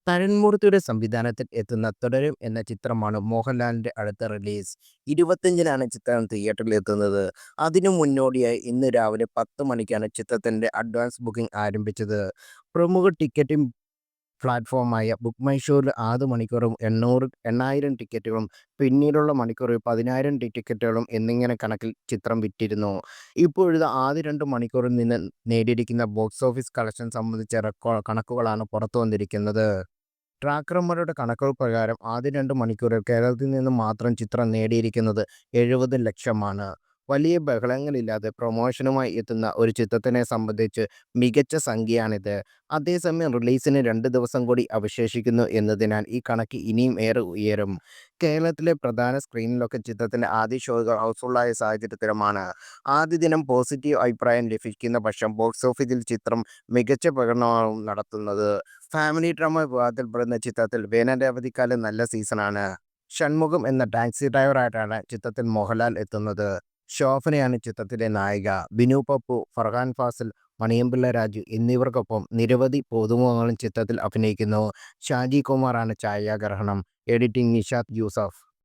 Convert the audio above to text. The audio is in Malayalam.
തരൺമൂർത്തിയുടെ സംവിധാനത്തിൽ എത്തുന്ന തുടരും എന്ന ചിത്രമാണ് മോഹൻലാലിന്റെ അടുത്ത റിലീസ്. 25-നാണ് ചിത്രം തിയേറ്ററിൽ എത്തുന്നത്. അതിനു മുന്നോടിയായി ഇന്ന് രാവിലെ 10 മണിക്കാണ് ചിത്രത്തിന്റെ അഡ്വാൻസ് ബുക്കിംഗ് ആരംഭിച്ചത്. പ്രമുഖ ടിക്കറ്റിംഗ് പ്ലാറ്റ്ഫോമായ ബുക്ക് മൈ ഷോയിൽ ആദ്യ മണിക്കൂറും 8,000 ടിക്കറ്റുകളും പിന്നീടുള്ള മണിക്കൂറിൽ 10,000 ടിക്കറ്റുകളും എന്നിങ്ങനെ കണക്കിൽ ചിത്രം വിറ്റിരുന്നു. ഇപ്പോഴിതാ ആദ്യ 2 മണിക്കൂറിൽ നിന്ന് നേടിയിരിക്കുന്ന ബോക്സ് ഓഫീസ് കളക്ഷൻ സംബന്ധിച്ച കണക്കുകളാണ് പുറത്തുവന്നിരിക്കുന്നത്. ട്രാക്കർമാരുടെ കണക്കുകൾ പ്രകാരം ആദ്യ 2 മണിക്കൂറിൽ കേരളത്തിൽ നിന്ന് മാത്രം ചിത്രം നേടിയിരിക്കുന്നത് 70 ലക്ഷമാണ്. വലിയ ബഹളങ്ങളില്ലാതെ പ്രൊമോഷനുമായി എത്തുന്ന ഒരു ചിത്രത്തിനെ സംബന്ധിച്ച് മികച്ച സംഖ്യയാണിത്. അതേസമയം റിലീസിന് 2 ദിവസം കൂടി അവശേഷിക്കുന്നു എന്നതിനാൽ ഈ കണക്ക് ഇനിയും ഏറെ ഉയരും. കേരളത്തിലെ പ്രധാന സ്ക്രീനിലൊക്കെ ചിത്രത്തിന്റെ ആദ്യ ഷോകൾ ഹൗസ്ഫുള്ളായ സാഹചര്യത്തിലുമാണ്. ആദ്യ ദിനം പോസിറ്റീവ് അഭിപ്രായം ലഭിക്കുന്ന പക്ഷം ബോക്സ് ഓഫീസിൽ ചിത്രം മികച്ച പ്രകടനമാവും നടത്തുന്നത്. ഫാമിലി ഡ്രാമ വിഭാഗത്തിൽപ്പെടുന്ന ചിത്രത്തിൽ വേനൽ അവധിക്കാലം നല്ല സീസണാണ്. ഷൺമുഖം എന്ന ടാക്സി ഡ്രൈവറായിട്ടാണ് ചിത്രത്തിൽ മോഹൻലാൽ എത്തുന്നത്. ശോഭനയാണ് ചിത്രത്തിലെ നായിക. ബിനു പപ്പു, ഫർഹാൻ ഫാസിൽ, മണിയമ്പിള്ള രാജു എന്നിവർക്കൊപ്പം നിരവധി പുതുമുഖങ്ങളും ചിത്രത്തിൽ അഭിനയിക്കുന്നു. ഷാജി കുമാറാണ് ഛായാഗ്രഹണം. എഡിറ്റിംഗ് നിഷാദ് യൂസഫ്.